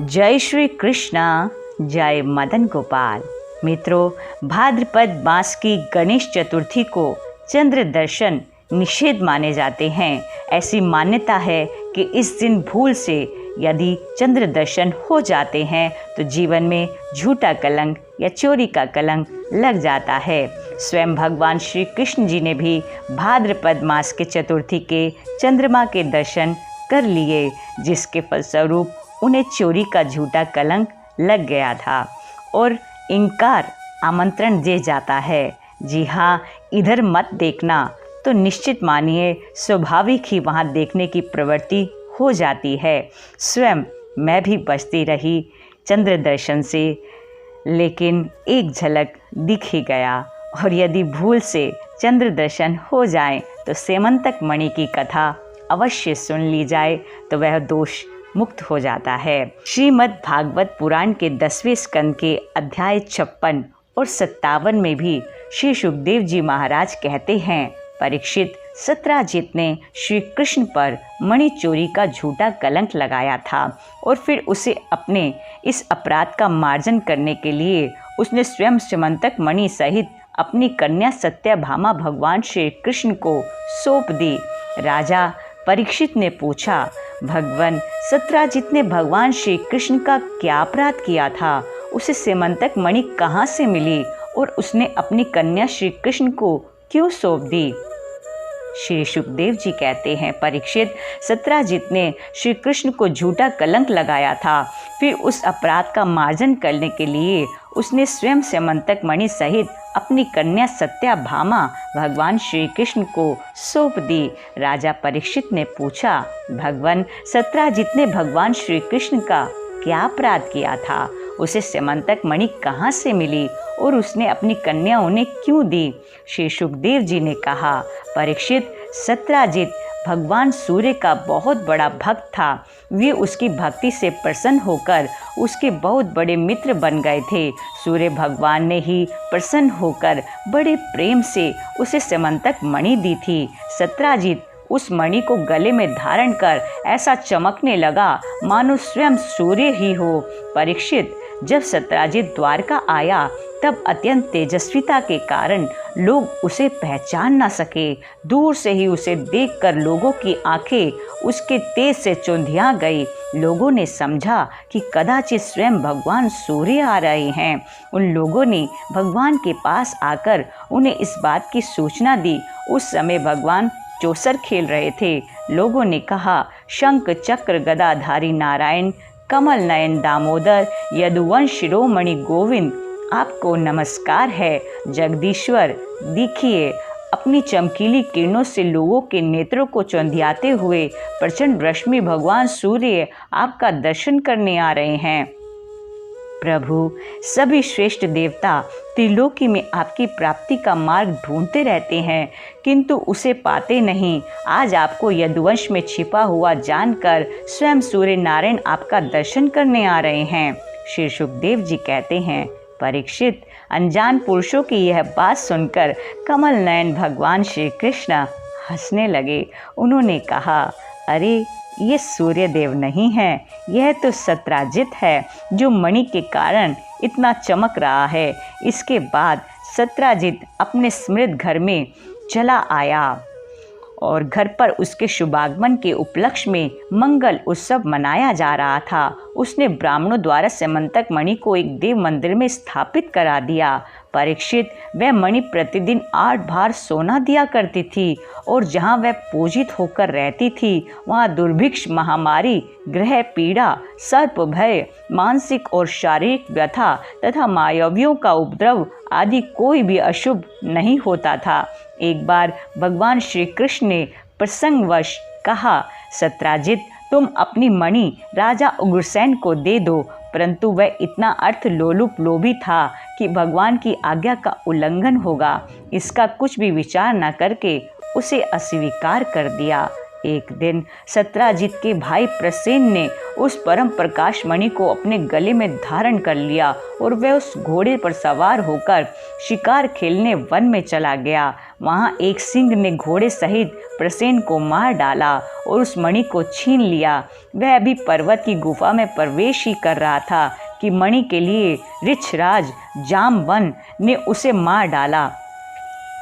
जय श्री कृष्णा, जय मदन गोपाल। मित्रों, भाद्रपद मास की गणेश चतुर्थी को चंद्र दर्शन निषेध माने जाते हैं। ऐसी मान्यता है कि इस दिन भूल से यदि चंद्र दर्शन हो जाते हैं तो जीवन में झूठा कलंक या चोरी का कलंक लग जाता है। स्वयं भगवान श्री कृष्ण जी ने भी भाद्रपद मास के चतुर्थी के चंद्रमा के दर्शन कर लिए, जिसके फलस्वरूप उन्हें चोरी का झूठा कलंक लग गया था और इनकार आमंत्रण दे जाता है। जी हाँ, इधर मत देखना तो निश्चित मानिए स्वाभाविक ही वहाँ देखने की प्रवृत्ति हो जाती है। स्वयं मैं भी बचती रही चंद्र दर्शन से, लेकिन एक झलक दिख ही गया। और यदि भूल से चंद्र दर्शन हो जाए तो सेमंतक मणि की कथा अवश्य सुन ली जाए तो वह दोष मुक्त हो जाता है। श्रीमद् भागवत पुराण के 10वें स्कंद के अध्याय 56 और 57 में भी श्री सुखदेव जी महाराज कहते हैं, परीक्षित, सत्राजित ने श्री कृष्ण पर मणि चोरी का झूठा कलंक लगाया था और फिर उसे अपने इस अपराध का मार्जन करने के लिए उसने स्वयं सेमंतक मणि सहित अपनी कन्या सत्यभामा भगवान श्री कृष्ण को सौंप दी। राजा परीक्षित ने पूछा, भगवान, सत्राजित ने भगवान श्री कृष्ण का क्या अपराध किया था? उसे सेमंतक मणि कहाँ से मिली और उसने अपनी कन्या श्री कृष्ण को क्यों सौंप दी? श्री सुखदेव जी कहते हैं, परीक्षित, सत्राजित ने श्री कृष्ण को झूठा कलंक लगाया था। फिर उस अपराध का मार्जन करने के लिए उसने स्वयं सेमंतक मणि सहित अपनी कन्या सत्यभामा भगवान श्री कृष्ण को सौंप दी। राजा परीक्षित ने पूछा, भगवान, सत्राजित ने भगवान श्री कृष्ण का क्या अपराध किया था? उसे सेमंतक मणि कहाँ से मिली और उसने अपनी कन्या उन्हें क्यों दी? श्री सुखदेव जी ने कहा, परीक्षित, सत्राजित भगवान सूर्य का बहुत बड़ा भक्त था। वे उसकी भक्ति से प्रसन्न होकर उसके बहुत बड़े मित्र बन गए थे। सूर्य भगवान ने ही प्रसन्न होकर बड़े प्रेम से उसे सेमंतक मणि दी थी। सत्राजित उस मणि को गले में धारण कर ऐसा चमकने लगा मानो स्वयं सूर्य ही हो। परीक्षित, जब सत्राजित द्वारका आया तब अत्यंत तेजस्विता के कारण लोग उसे पहचान न सके। दूर से ही उसे देखकर लोगों की आंखें उसके तेज से चौंधिया गई। लोगों ने समझा कि कदाचित स्वयं भगवान सूर्य आ रहे हैं। उन लोगों ने भगवान के पास आकर उन्हें इस बात की सूचना दी। उस समय भगवान चौसर खेल रहे थे। लोगों ने कहा, शंख चक्र गदाधारी नारायण, कमल नयन दामोदर, यदुवंश शिरोमणि गोविंद, आपको नमस्कार है। जगदीश्वर, देखिए, अपनी चमकीली किरणों से लोगों के नेत्रों को चौंधियाते हुए प्रचंड रश्मि भगवान सूर्य आपका दर्शन करने आ रहे हैं। प्रभु, सभी श्रेष्ठ देवता त्रिलोकी में आपकी प्राप्ति का मार्ग ढूंढते रहते हैं किंतु उसे पाते नहीं। आज आपको यदुवंश में छिपा हुआ जानकर स्वयं सूर्य नारायण आपका दर्शन करने आ रहे हैं। श्री सुखदेव जी कहते हैं, परीक्षित, अनजान पुरुषों की यह बात सुनकर कमल नयन भगवान श्री कृष्ण हंसने लगे। उन्होंने कहा, अरे, ये सूर्य देव नहीं है, यह तो सत्राजित है जो मणि के कारण इतना चमक रहा है। इसके बाद सत्राजित अपने स्मृत घर में चला आया और घर पर उसके शुभागमन के उपलक्ष्य में मंगल उत्सव मनाया जा रहा था। उसने ब्राह्मणों द्वारा सेमंतक मणि को एक देव मंदिर में स्थापित करा दिया। परीक्षित, वह मणि प्रतिदिन 8 भार सोना दिया करती थी और जहाँ वह पूजित होकर रहती थी वहाँ दुर्भिक्ष, महामारी, ग्रह पीड़ा, सर्प भय, मानसिक और शारीरिक व्यथा तथा मायावियों का उपद्रव आदि कोई भी अशुभ नहीं होता था। एक बार भगवान श्री कृष्ण ने प्रसंगवश कहा, सत्राजित, तुम अपनी मणि राजा उग्रसेन को दे दो, परंतु वह इतना अर्थ लोभी था कि भगवान की आज्ञा का उल्लंघन होगा। इसका कुछ भी विचार न करके उसे अस्वीकार कर दिया। एक दिन सत्राजित के भाई प्रसेन ने उस परम प्रकाश मणि को अपने गले में धारण कर लिया और वह उस घोड़े पर सवार होकर शिकार खेलने वन में चला गया। वहाँ एक सिंह ने घोड़े सहित प्रसेन को मार डाला और उस मणि को छीन लिया। वह अभी पर्वत की गुफा में प्रवेश ही कर रहा था कि मणि के लिए ऋक्षराज जामवन ने उसे मार डाला।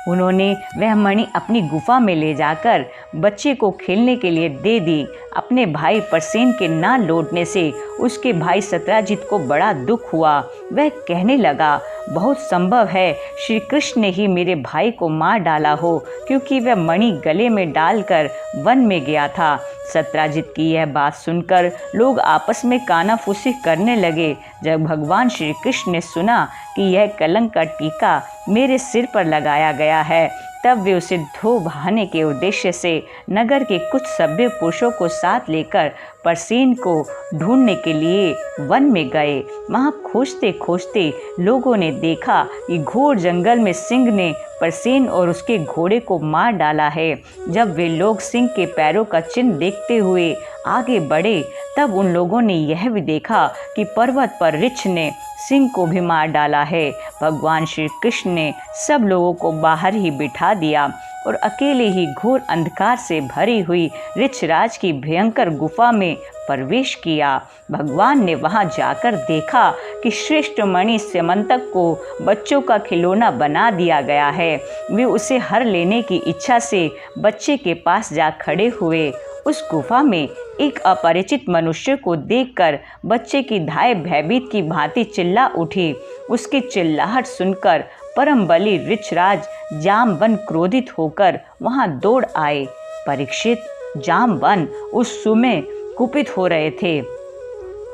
उन्होंने वह मणि अपनी गुफा में ले जाकर बच्चे को खेलने के लिए दे दी। अपने भाई प्रसेन के ना लौटने से उसके भाई सत्राजित को बड़ा दुख हुआ। वह कहने लगा, बहुत संभव है श्री कृष्ण ने ही मेरे भाई को मार डाला हो, क्योंकि वह मणि गले में डालकर वन में गया था। सत्राजित की यह बात सुनकर लोग आपस में कानाफूसी करने लगे। जब भगवान श्री कृष्ण ने सुना कि यह कलंक का टीका मेरे सिर पर लगाया गया है, तब वे उसे धो बहाने के उद्देश्य से नगर के कुछ सभ्य पुरुषों को साथ लेकर प्रसेन को ढूंढने के लिए वन में गए। वहाँ खोजते खोजते लोगों ने देखा कि घोर जंगल में सिंह ने प्रसेन और उसके घोड़े को मार डाला है। जब वे लोग सिंह के पैरों का चिन्ह देखते हुए आगे बढ़े, तब उन लोगों ने यह भी देखा कि पर्वत पर ऋक्ष ने सिंह को भी मार डाला है। भगवान श्री कृष्ण ने सब लोगों को बाहर ही बिठा दिया और अकेले ही घोर अंधकार से भरी हुई ऋक्षराज की भयंकर गुफा में प्रवेश किया। भगवान ने वहां जाकर देखा कि श्रेष्ठ मणि स्यमंतक को बच्चों का खिलौना बना दिया गया है। वे उसे हर लेने की इच्छा से बच्चे के पास जा खड़े हुए। उस गुफा में एक अपरिचित मनुष्य को देखकर बच्चे की धाय भयभीत की भांति चिल्ला उठी। उसकी चिल्लाहट सुनकर परम बली ऋक्षराज जामवन क्रोधित होकर वहां दौड़ आए। परीक्षित, जामवन उस समय कुपित हो रहे थे।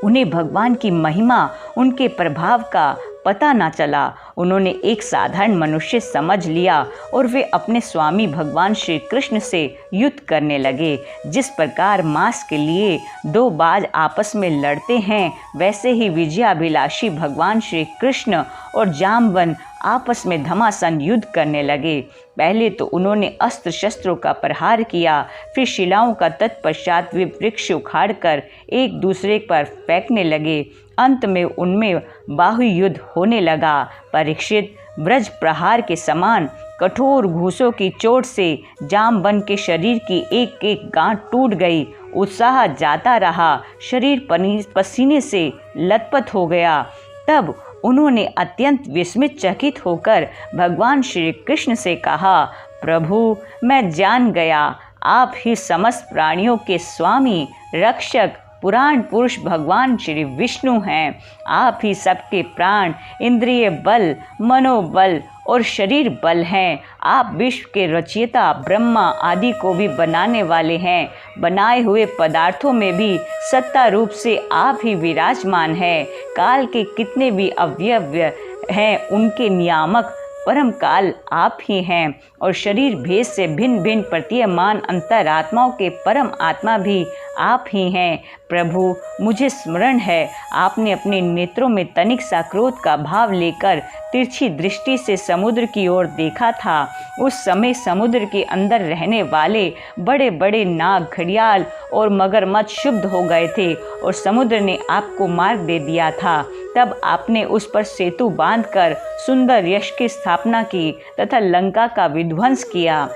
उन्हें भगवान की महिमा, उनके प्रभाव का पता न चला। उन्होंने एक साधारण मनुष्य समझ लिया और वे अपने स्वामी भगवान श्री कृष्ण से युद्ध करने लगे। जिस प्रकार मांस के लिए दो बाज आपस में लड़ते हैं, वैसे ही विजयाभिलाषी भगवान श्री कृष्ण और जामवन आपस में घमासान युद्ध करने लगे। पहले तो उन्होंने अस्त्र शस्त्रों का प्रहार किया, फिर शिलाओं का तत्पश्चात वे वृक्ष उखाड़कर एक दूसरे पर फेंकने लगे। अंत में उनमें बाहु युद्ध होने लगा। परीक्षित, ब्रज प्रहार के समान कठोर घूसों की चोट से जामवन के शरीर की एक एक गांठ टूट गई। उत्साह जाता रहा, शरीर पसीने से लथपथ हो गया। तब उन्होंने अत्यंत विस्मित चकित होकर भगवान श्री कृष्ण से कहा, प्रभु, मैं जान गया आप ही समस्त प्राणियों के स्वामी, रक्षक, पुराण पुरुष भगवान श्री विष्णु हैं। आप ही सबके प्राण, इंद्रिय बल, मनोबल और शरीर बल हैं। आप विश्व के रचयिता ब्रह्मा आदि को भी बनाने वाले हैं। बनाए हुए पदार्थों में भी सत्ता रूप से आप ही विराजमान हैं। काल के कितने भी अवयव हैं, उनके नियामक परम काल आप ही हैं और शरीर भेद से भिन्न भिन्न प्रतीयमान अंतरात्माओं के परम आत्मा भी आप ही हैं। प्रभु, मुझे स्मरण है आपने अपने नेत्रों में तनिक सा क्रोध का भाव लेकर तिरछी दृष्टि से समुद्र की ओर देखा था। उस समय समुद्र के अंदर रहने वाले बड़े बड़े नाग, घड़ियाल और मगरमच्छ शुद्ध हो गए थे और समुद्र ने आपको मार्ग दे दिया था। तब आपने उस पर सेतु बांधकर सुंदर यश की स्थापना की तथा लंका का विध्वंस किया।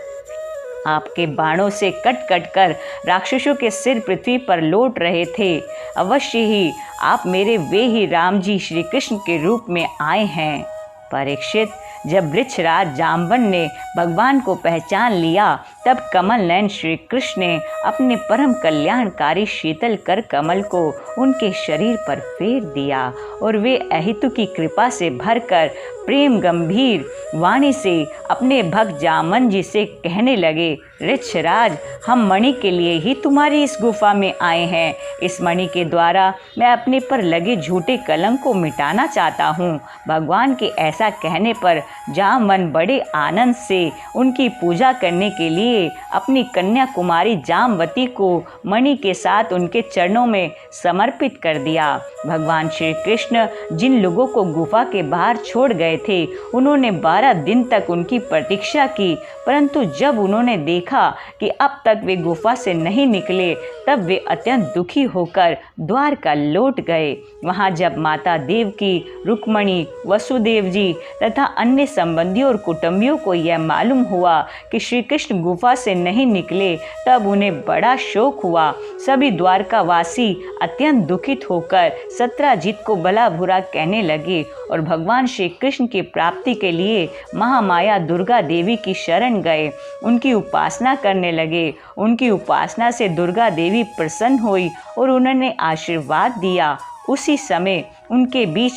आपके बाणों से कट कट कर राक्षसों के सिर पृथ्वी पर लौट रहे थे। अवश्य ही आप मेरे वे ही राम जी श्री कृष्ण के रूप में आए हैं। परीक्षित, जब ऋक्षराज जामवन ने भगवान को पहचान लिया, तब कमल नयन श्री कृष्ण ने अपने परम कल्याणकारी शीतल कर कमल को उनके शरीर पर फेर दिया और वे अहितु की कृपा से भरकर प्रेम गंभीर वाणी से अपने भक्त जामवन जी से कहने लगे, ऋक्षराज, हम मणि के लिए ही तुम्हारी इस गुफा में आए हैं। इस मणि के द्वारा मैं अपने पर लगे झूठे कलंक को मिटाना चाहता हूँ। भगवान के ऐसा कहने पर जामवन बड़े आनंद से उनकी पूजा करने के लिए लिए अपनी कन्या कुमारी जामवती को मणि के साथ उनके चरणों में समर्पित कर दिया। भगवान श्री कृष्ण जिन लोगों को गुफा के बाहर छोड़ गए थे उन्होंने 12 दिन तक उनकी प्रतीक्षा की, परंतु जब उन्होंने देखा कि अब तक वे गुफा से नहीं निकले तब वे अत्यंत दुखी होकर द्वारका लौट गए। वहां जब माता देवकी, रुक्मणी, वसुदेव जी तथा अन्य संबंधियों और कुटुंबियों को यह मालूम हुआ कि श्री कृष्ण गुफा से नहीं निकले तब उन्हें बड़ा शोक हुआ। सभी द्वारकावासी अत्यंत दुखित होकर सत्राजित को भला बुरा कहने लगे और भगवान श्री कृष्ण की प्राप्ति के लिए महामाया दुर्गा देवी की शरण गए, उनकी उपासना करने लगे। उनकी उपासना से दुर्गा देवी प्रसन्न हुई और उन्होंने आशीर्वाद दिया। उसी समय उनके बीच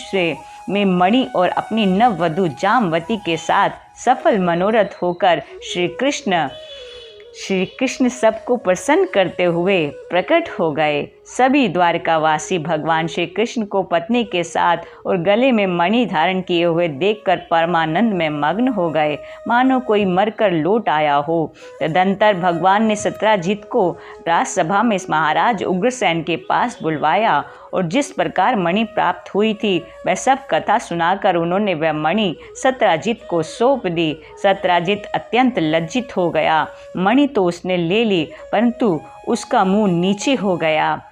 में मणि और अपनी नववधू जामवती के साथ सफल मनोरथ होकर श्री कृष्ण सबको प्रसन्न करते हुए प्रकट हो गए। सभी द्वारकावासी भगवान श्री कृष्ण को पत्नी के साथ और गले में मणि धारण किए हुए देखकर परमानंद में मग्न हो गए, मानो कोई मरकर लौट आया हो। तदंतर भगवान ने सत्राजित को राजसभा में महाराज उग्रसेन के पास बुलवाया और जिस प्रकार मणि प्राप्त हुई थी वह सब कथा सुनाकर उन्होंने वह मणि सत्राजित को सौंप दी। सत्राजित अत्यंत लज्जित हो गया। मणि तो उसने ले ली परंतु उसका मुंह नीचे हो गया।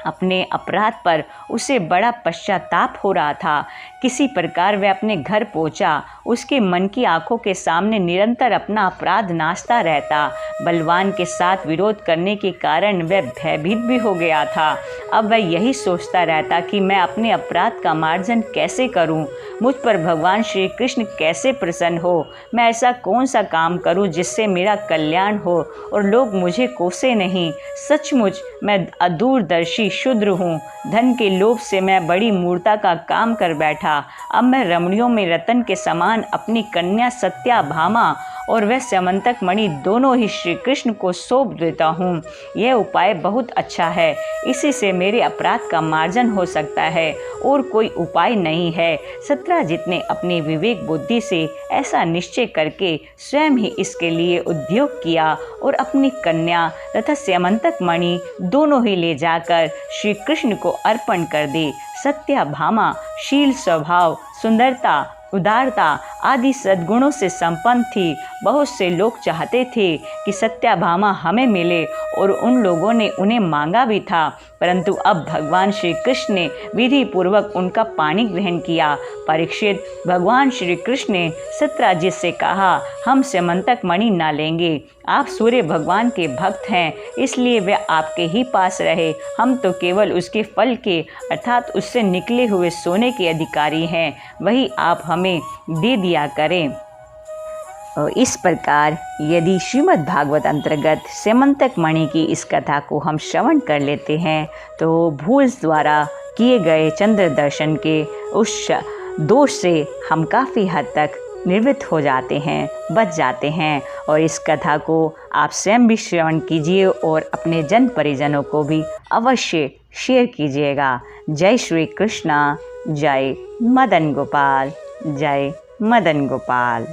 अपने अपराध पर उसे बड़ा पश्चाताप हो रहा था। किसी प्रकार वह अपने घर पहुंचा। उसके मन की आंखों के सामने निरंतर अपना अपराध नाचता रहता। बलवान के साथ विरोध करने के कारण वह भयभीत भी हो गया था। अब वह यही सोचता रहता कि मैं अपने अपराध का मार्जन कैसे करूं, मुझ पर भगवान श्री कृष्ण कैसे प्रसन्न हो, मैं ऐसा कौन सा काम करूं जिससे मेरा कल्याण हो और लोग मुझे कोसे नहीं। सचमुच मैं अदूरदर्शी शूद्र हूँ। धन के लोभ से मैं बड़ी मूर्खता का काम कर बैठा। अब मैं रमणियों में रतन के समान अपनी कन्या सत्याभामा और वह स्यमंतक मणि दोनों ही श्री कृष्ण को सौंप देता हूँ। यह उपाय बहुत अच्छा है, इसी से मेरे अपराध का मार्जन हो सकता है, और कोई उपाय नहीं है। सत्राजित ने अपनी विवेक बुद्धि से ऐसा निश्चय करके स्वयं ही इसके लिए उद्योग किया और अपनी कन्या तथा स्यमंतक मणि दोनों ही ले जाकर श्री कृष्ण को अर्पण कर दी। सत्याभामा शील, स्वभाव, सुंदरता, उदारता आदि सद्गुणों से संपन्न थी। बहुत से लोग चाहते थे कि सत्याभामा हमें मिले और उन लोगों ने उन्हें मांगा भी था, परंतु अब भगवान श्री कृष्ण ने विधि पूर्वक उनका पानी ग्रहण किया। परीक्षित, भगवान श्री कृष्ण ने सत्राजित से कहा, हम स्यमंतक मणि ना लेंगे। आप सूर्य भगवान के भक्त हैं, इसलिए वे आपके ही पास रहे। हम तो केवल उसके फल के अर्थात उससे निकले हुए सोने के अधिकारी हैं, वही आप हमें दे दिया करें। और इस प्रकार यदि श्रीमद् भागवत अंतर्गत स्यमंतक मणि की इस कथा को हम श्रवण कर लेते हैं तो भूल द्वारा किए गए चंद्र दर्शन के उस दोष से हम काफ़ी हद तक निवृत्त हो जाते हैं, बच जाते हैं। और इस कथा को आप स्वयं भी श्रवण कीजिए और अपने जन परिजनों को भी अवश्य शेयर कीजिएगा। जय श्री कृष्णा, जय मदन गोपाल, जय मदन गोपाल।